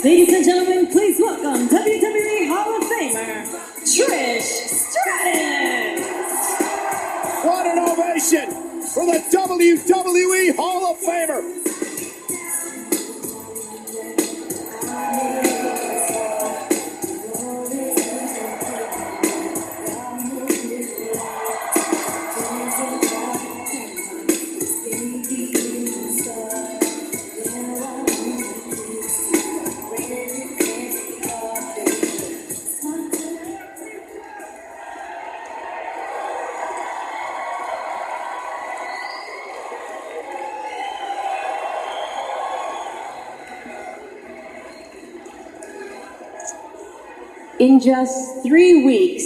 Ladies and gentlemen, please welcome WWE Hall of Famer, Trish Stratus. What an ovation for the WWE Hall of Famer. In just 3 weeks,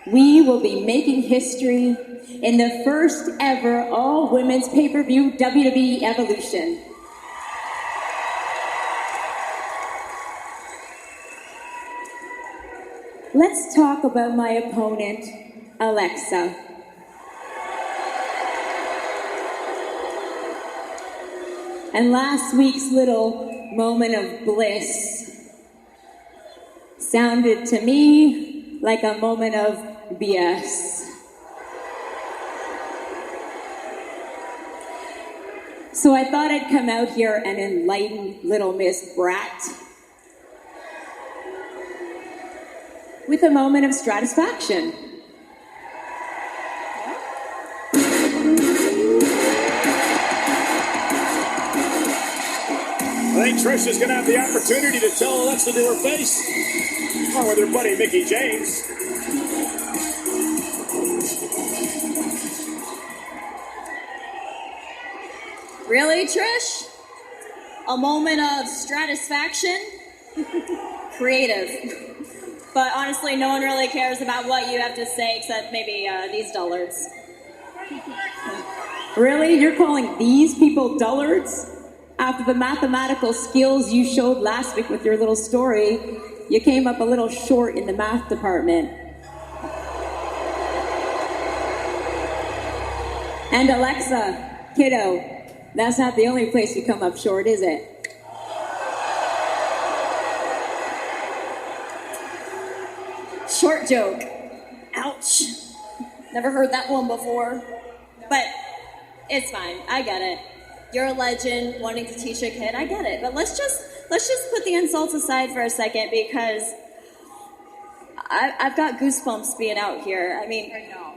we will be making history in the first ever all-women's pay-per-view WWE Evolution. Let's talk about my opponent, Alexa. And last week's little moment of bliss sounded to me like a moment of BS. So I thought I'd come out here and enlighten little Miss Brat with a moment of stratisfaction. I think Trish is going to have the opportunity to tell Alexa to her face, along with her buddy Mickie James. Really, Trish? A moment of stratisfaction? Creative. But honestly, no one really cares about what you have to say except maybe these dullards. Really? You're calling these people dullards? After the mathematical skills you showed last week with your little story, you came up a little short in the math department. And Alexa, kiddo, that's not the only place you come up short, is it? Short joke. Ouch. Never heard that one before. But it's fine. I get it. You're a legend, wanting to teach a kid. I get it. But let's just put the insults aside for a second, because I've got goosebumps being out here. I mean,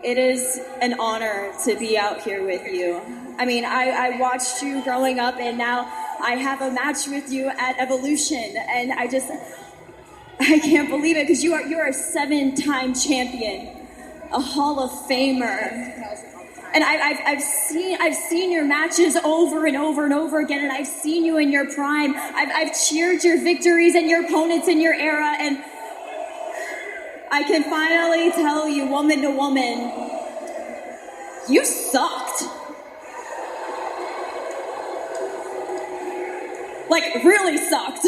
it is an honor to be out here with you. I mean, I watched you growing up, and now I have a match with you at Evolution, and I can't believe it, because you're a 7-time champion, a Hall of Famer. And I've seen your matches over and over and over again, and I've seen you in your prime. I've cheered your victories and your opponents in your era, and I can finally tell you, woman to woman, you sucked. Like, really sucked.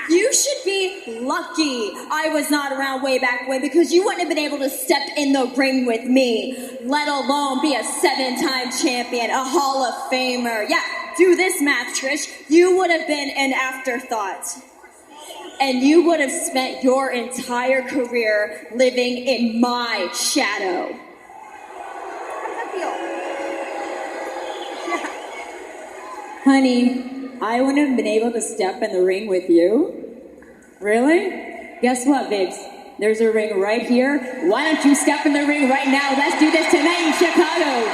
You should be lucky I was not around way back when, because you wouldn't have been able to step in the ring with me, let alone be a 7-time champion, a Hall of Famer. Yeah, do this math, Trish. You would have been an afterthought. And you would have spent your entire career living in my shadow. Honey, I wouldn't have been able to step in the ring with you. Really? Guess what, babes? There's a ring right here. Why don't you step in the ring right now? Let's do this tonight in Chicago.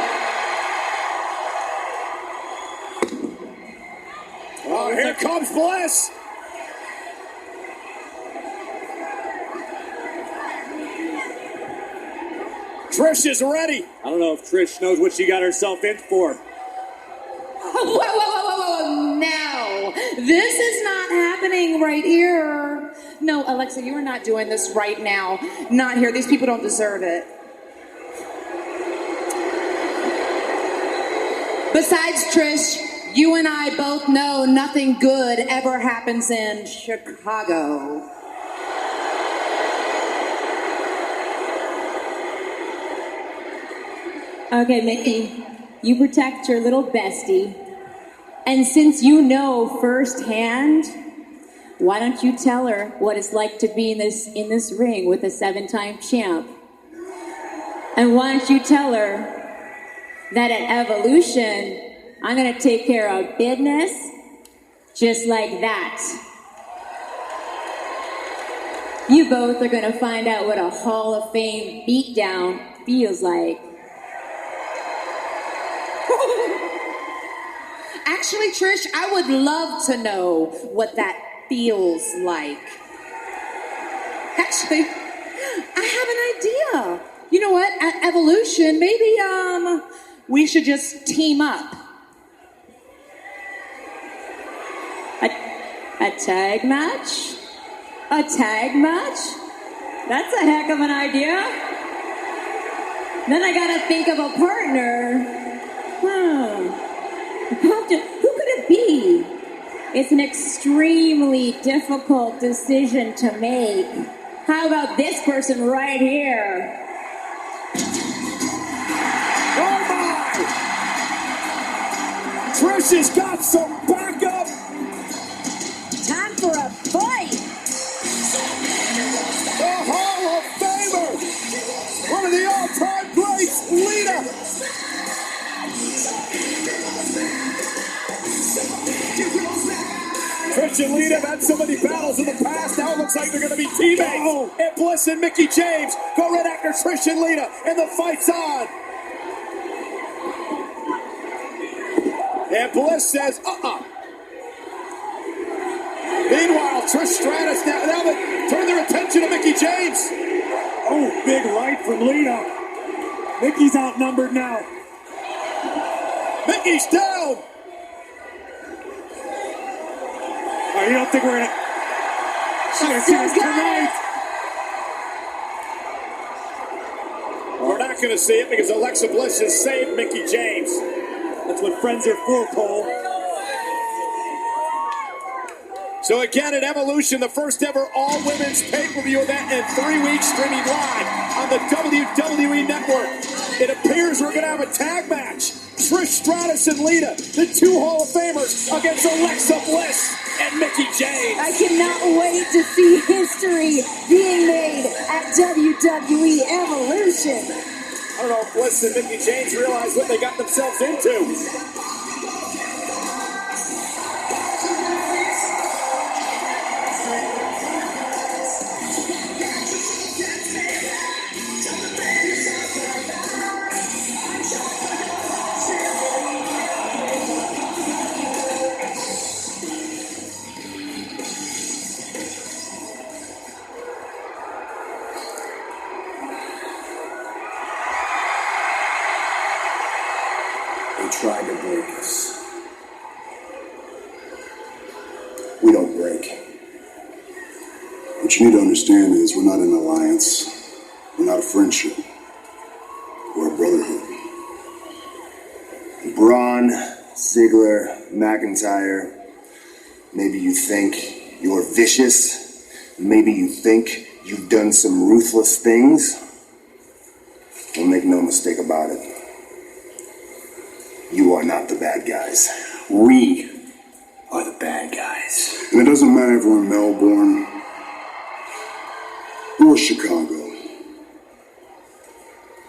Oh, here comes Bliss. Trish is ready. I don't know if Trish knows what she got herself in for. Whoa, now. This is not happening right here. No, Alexa, you are not doing this right now. Not here. These people don't deserve it. Besides, Trish, you and I both know nothing good ever happens in Chicago. Okay, Mickie, you protect your little bestie. And since you know firsthand, why don't you tell her what it's like to be in this ring with a 7-time champ? And why don't you tell her that at Evolution, I'm gonna take care of business just like that. You both are gonna find out what a Hall of Fame beatdown feels like. Actually, Trish, I would love to know what that feels like. Actually, I have an idea. You know what? At Evolution, maybe we should just team up. A tag match? A tag match? That's a heck of an idea. Then I gotta think of a partner. Who could it be? It's an extremely difficult decision to make. How about this person right here? Oh my! Trish has got some backup. Time for a fight! The Hall of Famer, one of the all-time greats, Lita. Trish and Lita have had so many battles in the past. Now it looks like they're going to be teammates. And Bliss and Mickie James go right after Trish and Lita, and the fight's on. And Bliss says, Meanwhile, Trish Stratus now they turn their attention to Mickie James. Oh, big right from Lita. Mickey's outnumbered now. Mickey's down. Oh, you don't think we're gonna see this tonight? We're not gonna see it because Alexa Bliss has saved Mickie James. That's what friends are for, Cole. So again, at Evolution, the first ever all-women's pay-per-view event in 3 weeks, streaming live on the WWE Network. It appears we're going to have a tag match. Trish Stratus and Lita, the 2 Hall of Famers, against Alexa Bliss and Mickie James. I cannot wait to see history being made at WWE Evolution. I don't know if Bliss and Mickie James realize what they got themselves into. Tried to break us. We don't break. What you need to understand is we're not an alliance. We're not a friendship. We're a brotherhood. Braun, Ziggler, McIntyre, maybe you think you're vicious. Maybe you think you've done some ruthless things. Well, make no mistake about it. You are not the bad guys. We are the bad guys. And it doesn't matter if we're in Melbourne or Chicago.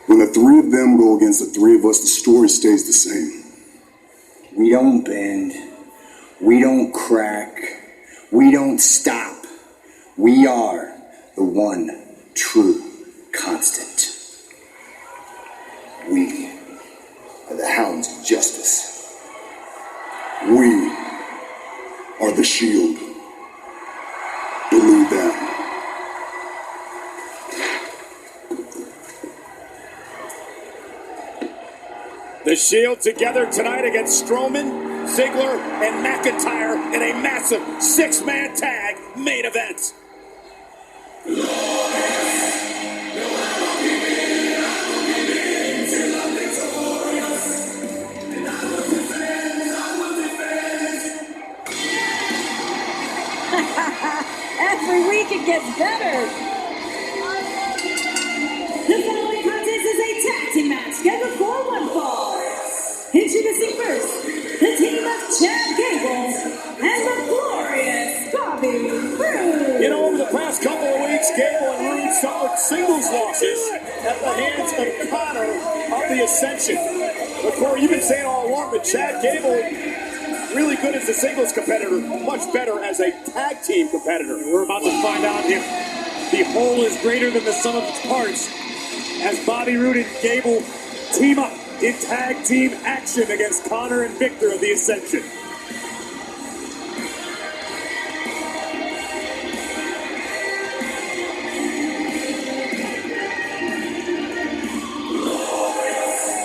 When the 3 of them go against the 3 of us, the story stays the same. We don't bend. We don't crack. We don't stop. We are the one true constant. We are the hounds of justice. We are the Shield. Believe that. The Shield together tonight against Strowman, Ziggler, and McIntyre in a massive 6-man tag main event. Every week it gets better. The following contest is a tag team match scheduled for one fall. Introducing first, the team of Chad Gable and the glorious Bobby Roode. You know, over the past couple of weeks, Gable and Roode suffered singles losses at the hands of Connor of the Ascension. But Corey, you've been saying all along that Chad Gable, really good as a singles competitor, much better as a tag team competitor. We're about to find out if the whole is greater than the sum of its parts as Bobby Roode and Gable team up in tag team action against Connor and Victor of the Ascension.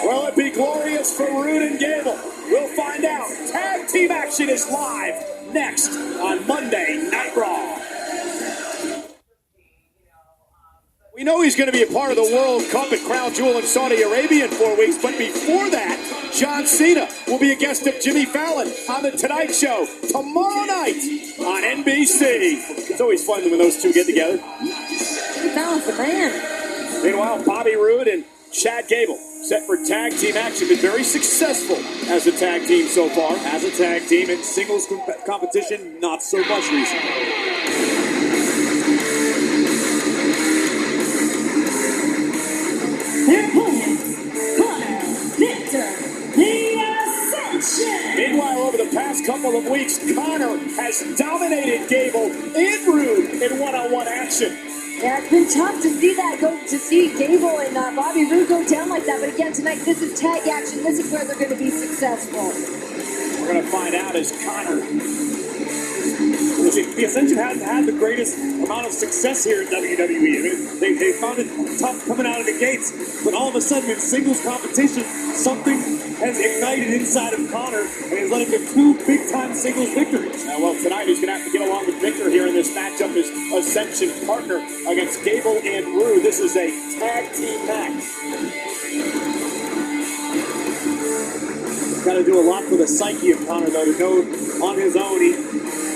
Will it be glorious for Roode and Gable? We'll find out. Tag team action is live next on Monday Night Raw. We know he's going to be a part of the World Cup at Crown Jewel in Saudi Arabia in 4 weeks, but before that, John Cena will be a guest of Jimmy Fallon on The Tonight Show tomorrow night on NBC. It's always fun when those two get together. Fallon's the man. Meanwhile, Bobby Roode and Chad Gable set for tag team action. Been very successful as a tag team so far. As a tag team in singles competition, not so much recently. Their opponents, Connor, Victor, the Ascension. Meanwhile, over the past couple of weeks, Connor has dominated Gable and Roode in one-on-one action. Yeah, it's been tough to see Gable and Bobby Roode go down like that. But again, tonight, this is tag action. This is where they're going to be successful. We're going to find out as Connor. The Ascension hasn't had the greatest amount of success here in WWE. I mean, they found it tough coming out of the gates, but all of a sudden in singles competition, something has ignited inside of Connor and has led him to 2 big-time singles victories. Well, tonight he's going to have to get along with Victor here in this matchup as Ascension partner against Gable and Roode. This is a tag team match. Got to do a lot for the psyche of Connor, though, to know on his own he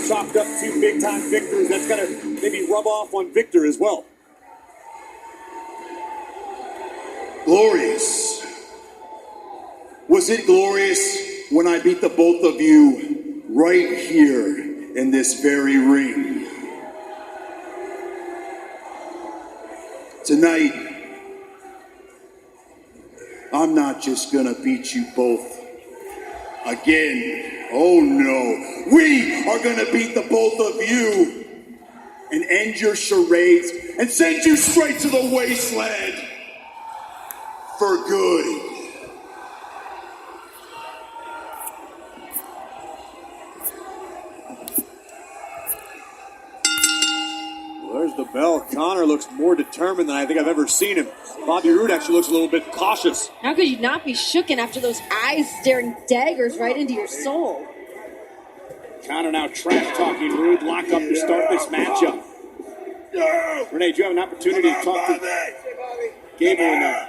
chalked up 2 big-time victories. That's got to maybe rub off on Victor as well. Glorious. Was it glorious when I beat the both of you right here in this very ring? Tonight, I'm not just gonna beat you both again. Oh no. We are gonna beat the both of you and end your charades and send you straight to the wasteland for good. There's the bell. Connor looks more determined than I think I've ever seen him. Bobby Roode actually looks a little bit cautious. How could you not be shooken after those eyes staring daggers right into your soul? Connor now trash-talking Roode, locked up to start this matchup. Renee, do you have an opportunity to talk to Gable and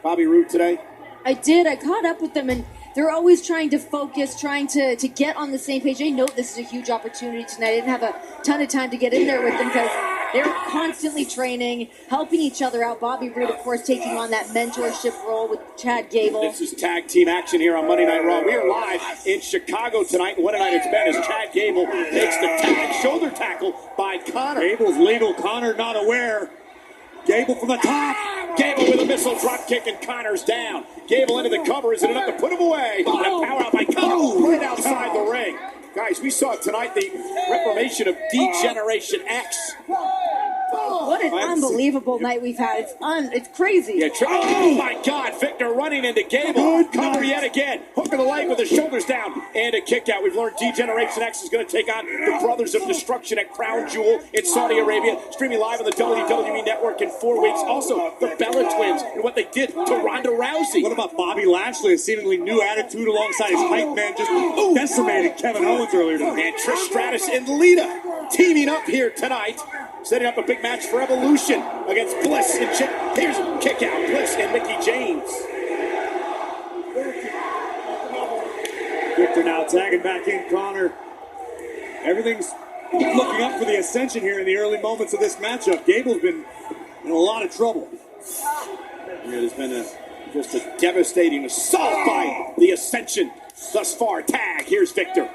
Bobby Roode today? I did. I caught up with them, and they're always trying to focus, trying to get on the same page. They know this is a huge opportunity tonight. I didn't have a ton of time to get in there with them because they're constantly training, helping each other out. Bobby Roode, of course, taking on that mentorship role with Chad Gable. This is tag team action here on Monday Night Raw. We are live in Chicago tonight, and what a night it's been as Chad Gable takes the tag shoulder tackle by Connor. Gable's legal. Connor not aware. Gable from the top. Gable with a missile drop kick, and Connor's down. Gable into the cover. Is it enough to put him away? And a power out by Connor right outside the ring. Guys, we saw tonight the reformation of D-Generation X. What an unbelievable night we've had. It's crazy. Yeah, oh my God, Victor running into Gable. Cover yet again. Hook of the leg with the shoulders down. And a kick out. We've learned D-Generation X is going to take on the Brothers of Destruction at Crown Jewel in Saudi Arabia. Streaming live on the WWE Network in 4 weeks. Also, the Bella Twins and what they did to Ronda Rousey. What about Bobby Lashley? A seemingly new attitude alongside his hype man just decimated Kevin Owens earlier tonight. And Trish Stratus and Lita teaming up here tonight. Setting up a big match for Evolution against Bliss and Chip. Here's a kick out. Bliss and Mickey James. Victor now tagging back in Connor. Everything's looking up for the Ascension here in the early moments of this matchup. Gable's been in a lot of trouble. It has been just a devastating assault by the Ascension thus far. Tag. Here's Victor.